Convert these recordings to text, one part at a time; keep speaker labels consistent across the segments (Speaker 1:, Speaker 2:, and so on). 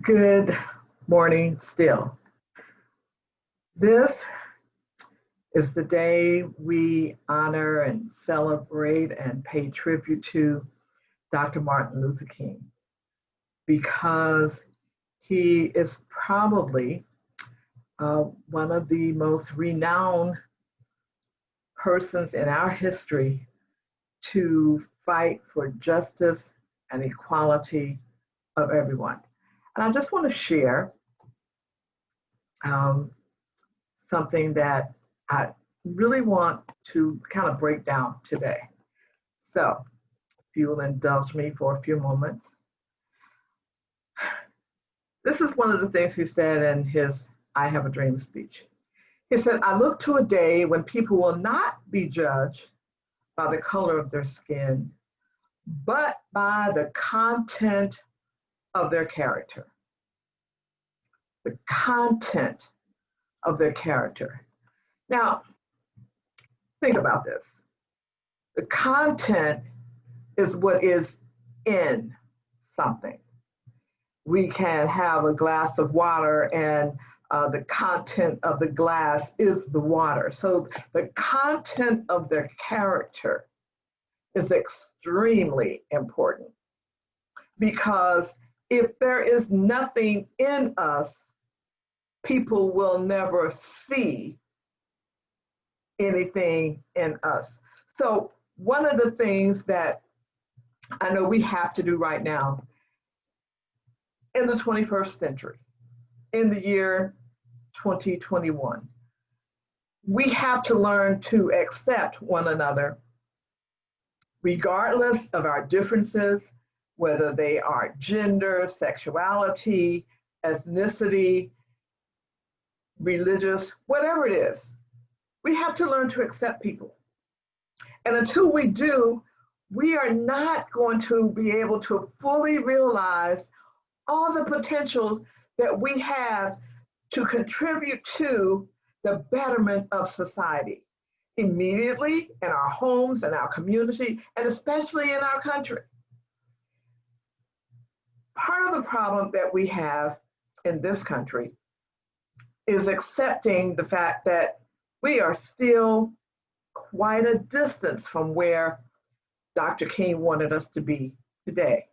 Speaker 1: Good morning still. This is the day we honor and celebrate and pay tribute to Dr. Martin Luther King because he is probably one of the most renowned persons in our history to fight for justice and equality of everyone. And I just want to share um, something that I really want to kind of break down today. So, if you will indulge me for a few moments. This is one of the things he said in his I Have a Dream speech. He said, I look to a day when people will not be judged by the color of their skin, but by the content of their character. The content of their character. Now, think about this. The content is what is in something. We can have a glass of water and the content of the glass is the water. So the content of their character is extremely important because if there is nothing in us, people will never see anything in us. So one of the things that I know we have to do right now in the 21st century, in the year 2021, we have to learn to accept one another regardless of our differences, whether they are gender, sexuality, ethnicity, religious, whatever it is. We have to learn to accept people. And until we do, we are not going to be able to fully realize all the potential that we have to contribute to the betterment of society, immediately in our homes, in our community, and especially in our country. Part of the problem that we have in this country is accepting the fact that we are still quite a distance from where Dr. King wanted us to be today.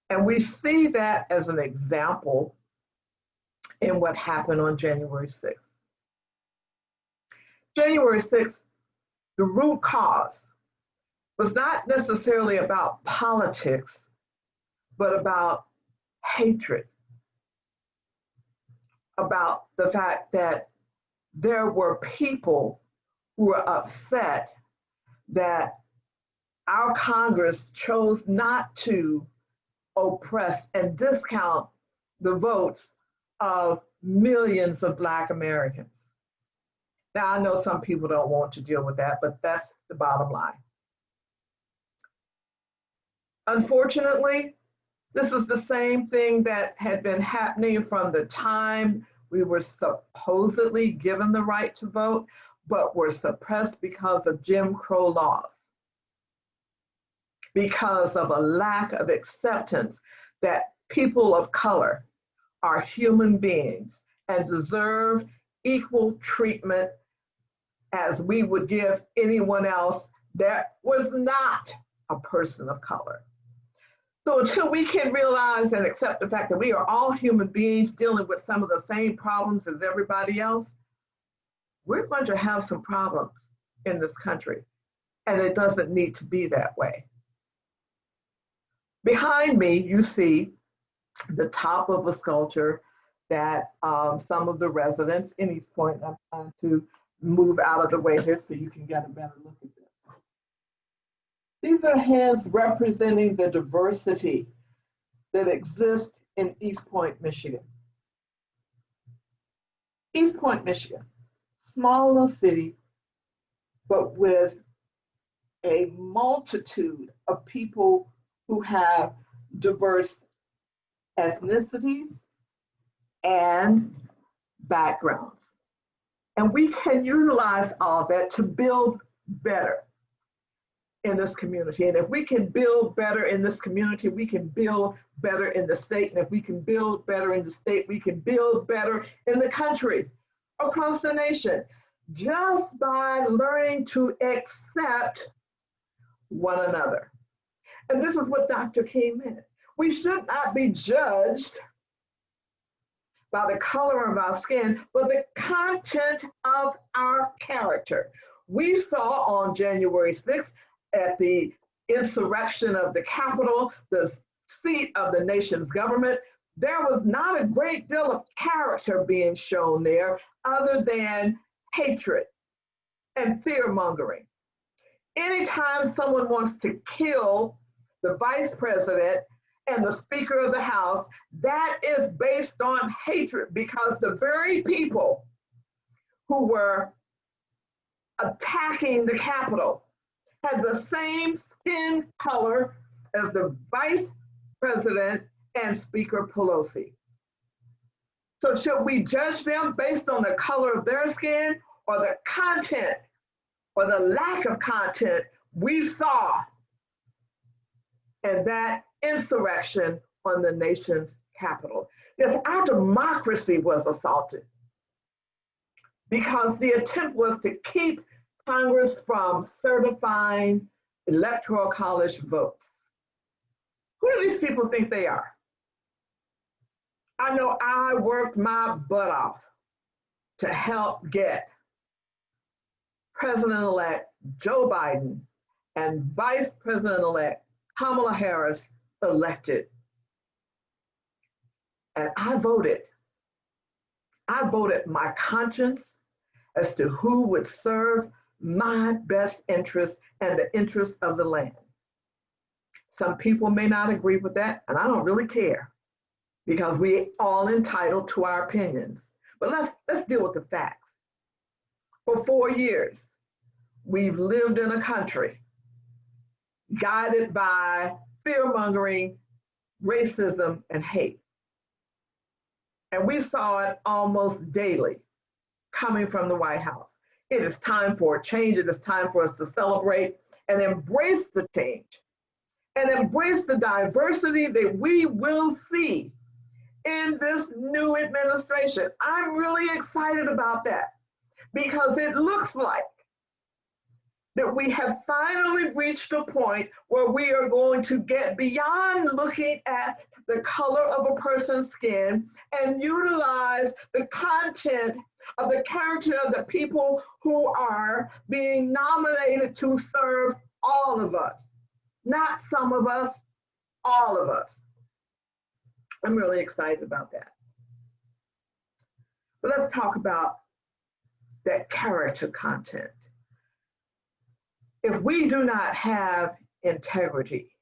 Speaker 1: And we see that as an example in what happened on January 6th. January 6th, the root cause was not necessarily about politics, but about hatred, about the fact that there were people who were upset that our Congress chose not to oppress and discount the votes of millions of Black Americans. Now, I know some people don't want to deal with that, but that's the bottom line. Unfortunately, this is the same thing that had been happening from the time we were supposedly given the right to vote, but were suppressed because of Jim Crow laws, because of a lack of acceptance that people of color are human beings and deserve equal treatment as we would give anyone else that was not a person of color. So until we can realize and accept the fact that we are all human beings dealing with some of the same problems as everybody else, we're going to have some problems in this country, and it doesn't need to be that way. Behind me, you see the top of a sculpture that some of the residents in East Point, I'm trying to move out of the way here so you can get a better look at this. These are hands representing the diversity that exists in East Point, Michigan. East Point, Michigan, small little city, but with a multitude of people who have diverse ethnicities and backgrounds. And we can utilize all that to build better. in this community. And if we can build better in this community, we can build better in the state. And if we can build better in the state, we can build better in the country, across the nation, just by learning to accept one another. And this is what Dr. King meant. We should not be judged by the color of our skin, but the content of our character. We saw on January 6th at the insurrection of the Capitol, the seat of the nation's government, there was not a great deal of character being shown there other than hatred and fear-mongering. Anytime someone wants to kill the vice president and the Speaker of the House, that is based on hatred, because the very people who were attacking the Capitol had the same skin color as the vice president and Speaker Pelosi. So should we judge them based on the color of their skin, or the content or the lack of content we saw in that insurrection on the nation's capital? Yes, our democracy was assaulted because the attempt was to keep Congress from certifying electoral college votes. Who do these people think they are? I know I worked my butt off to help get President-elect Joe Biden and Vice President-elect Kamala Harris elected. And I voted. I voted my conscience as to who would serve my best interest and the interest of the land. Some people may not agree with that, and I don't really care, because we all entitled to our opinions. But let's deal with the facts. For 4 years, we've lived in a country guided by fear-mongering, racism, and hate. And we saw it almost daily coming from the White House. It is time for a change. It is time for us to celebrate and embrace the change and embrace the diversity that we will see in this new administration. I'm really excited about that, because it looks like that we have finally reached a point where we are going to get beyond looking at the color of a person's skin and utilize the content of the character of the people who are being nominated to serve all of us. Not some of us, all of us. I'm really excited about that. But let's talk about that character content. If we do not have integrity,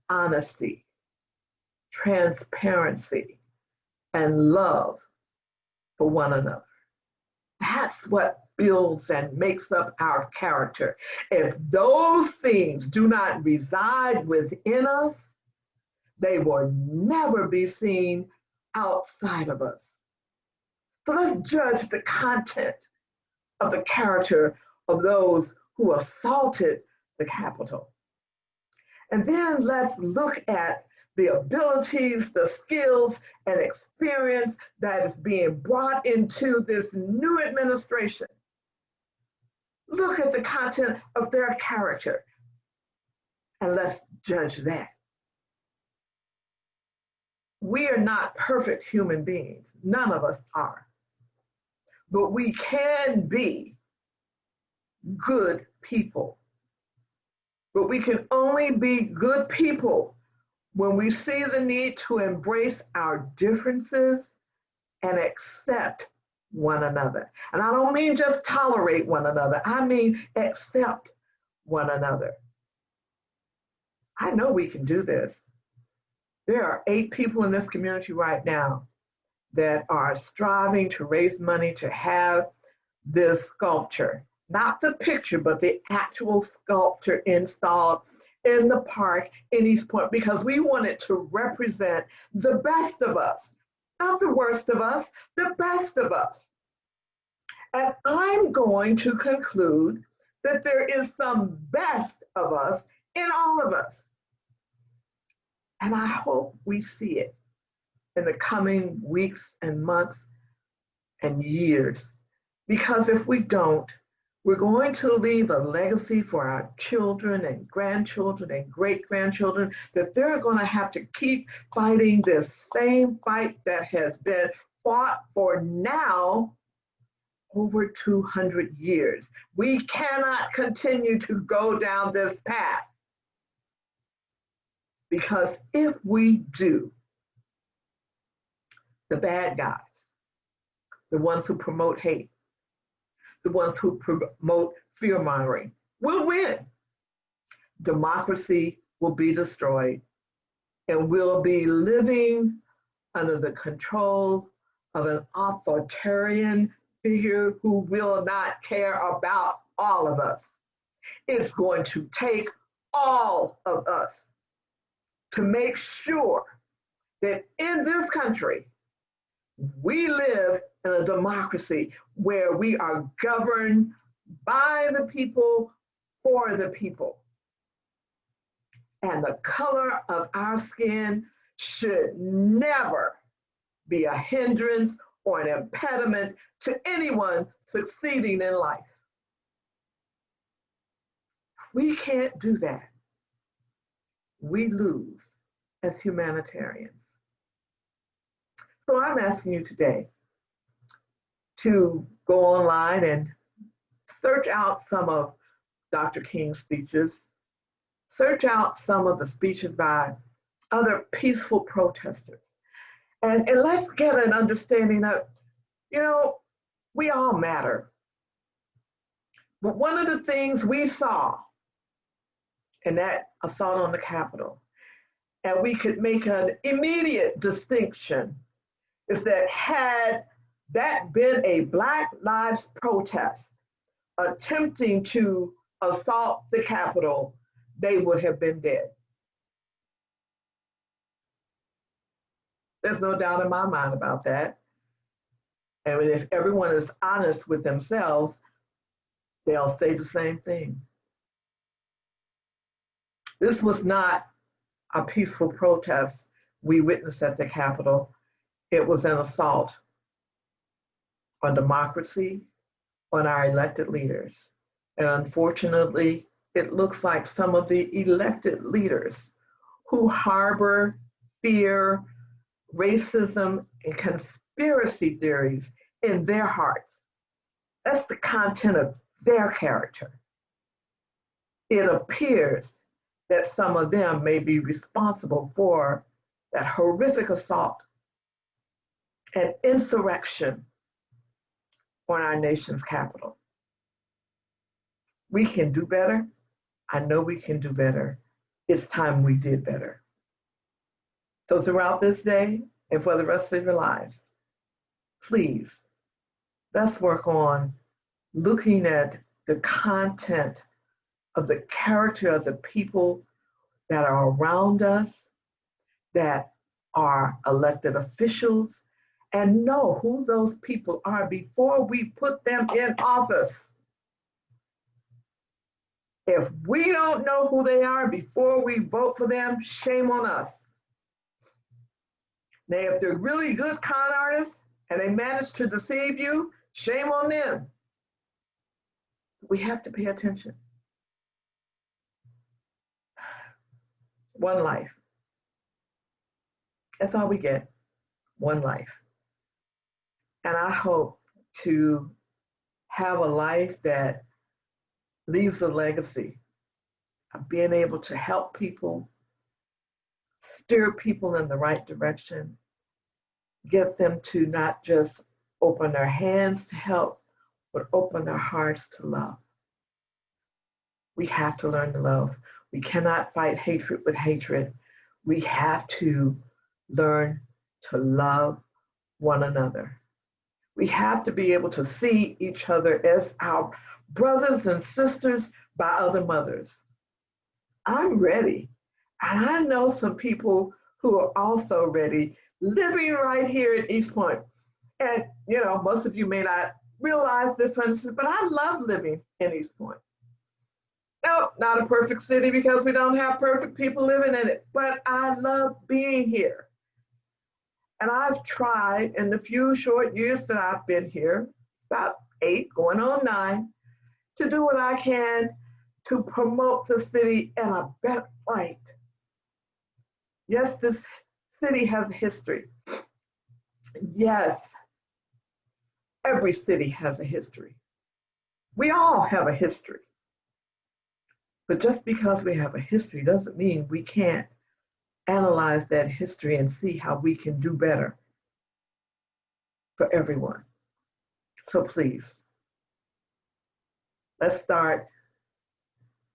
Speaker 1: honesty, transparency, and love for one another, that's what builds and makes up our character. If those things do not reside within us, they will never be seen outside of us. So let's judge the content of the character of those who assaulted the Capitol. And then let's look at the abilities, the skills, and experience that is being brought into this new administration. Look at the content of their character, and let's judge that. We are not perfect human beings. None of us are. But we can be good people. But we can only be good people when we see the need to embrace our differences and accept one another. And I don't mean just tolerate one another. I mean accept one another. I know we can do this. There are 8 people in this community right now that are striving to raise money to have this sculpture, not the picture, but the actual sculpture installed in the park in East Point, because we want it to represent the best of us, not the worst of us, the best of us. And I'm going to conclude that there is some best of us in all of us. And I hope we see it in the coming weeks and months and years. Because if we don't, we're going to leave a legacy for our children and grandchildren and great-grandchildren that they're going to have to keep fighting this same fight that has been fought for now over 200 years. We cannot continue to go down this path. Because if we do, the bad guys, the ones who promote hate, the ones who promote fear-mongering, will win. Democracy will be destroyed, and we'll be living under the control of an authoritarian figure who will not care about all of us. It's going to take all of us to make sure that in this country, we live in a democracy where we are governed by the people, for the people. And the color of our skin should never be a hindrance or an impediment to anyone succeeding in life. We can't do that. We lose as humanitarians. So I'm asking you today to go online and search out some of Dr. King's speeches, search out some of the speeches by other peaceful protesters, and let's get an understanding that, we all matter. But one of the things we saw in that assault on the Capitol, and we could make an immediate distinction, is that had that been a Black Lives protest attempting to assault the Capitol, they would have been dead. There's no doubt in my mind about that. And if everyone is honest with themselves, they'll say the same thing. This was not a peaceful protest we witnessed at the Capitol. It was an assault on democracy, on our elected leaders. And unfortunately, it looks like some of the elected leaders who harbor fear, racism, and conspiracy theories in their hearts. That's the content of their character. It appears that some of them may be responsible for that horrific assault and insurrection on our nation's capital. We can do better. I know we can do better. It's time we did better. So throughout this day and for the rest of your lives, please, let's work on looking at the content of the character of the people that are around us, that are elected officials, and know who those people are before we put them in office. If we don't know who they are before we vote for them, shame on us. Now, if they're really good con artists and they manage to deceive you, shame on them. We have to pay attention. One life. That's all we get. One life. And I hope to have a life that leaves a legacy of being able to help people, steer people in the right direction, get them to not just open their hands to help, but open their hearts to love. We have to learn to love. We cannot fight hatred with hatred. We have to learn to love one another. We have to be able to see each other as our brothers and sisters by other mothers. I'm ready. And I know some people who are also ready, living right here at East Point. And, most of you may not realize this one, but I love living in East Point. No, not a perfect city because we don't have perfect people living in it, but I love being here. And I've tried in the few short years that I've been here, about 8, going on 9, to do what I can to promote the city in a better light. Yes, this city has a history. Yes, every city has a history. We all have a history. But just because we have a history doesn't mean we can't analyze that history and see how we can do better for everyone. So please, let's start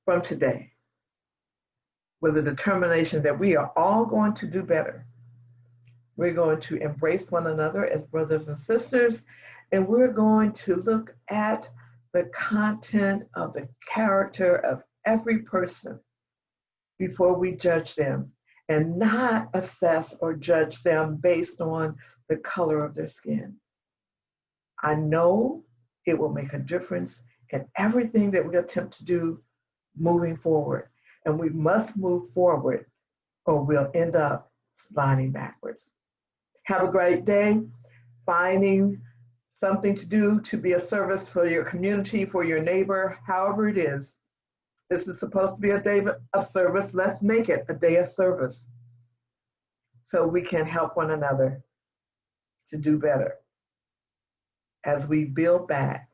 Speaker 1: from today with a determination that we are all going to do better. We're going to embrace one another as brothers and sisters, and we're going to look at the content of the character of every person before we judge them, and not assess or judge them based on the color of their skin. I know it will make a difference in everything that we attempt to do moving forward. And we must move forward or we'll end up sliding backwards. Have a great day. Finding something to do to be a service for your community, for your neighbor, however it is. This is supposed to be a day of service. Let's make it a day of service so we can help one another to do better as we build back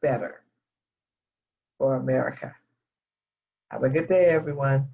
Speaker 1: better for America. Have a good day, everyone.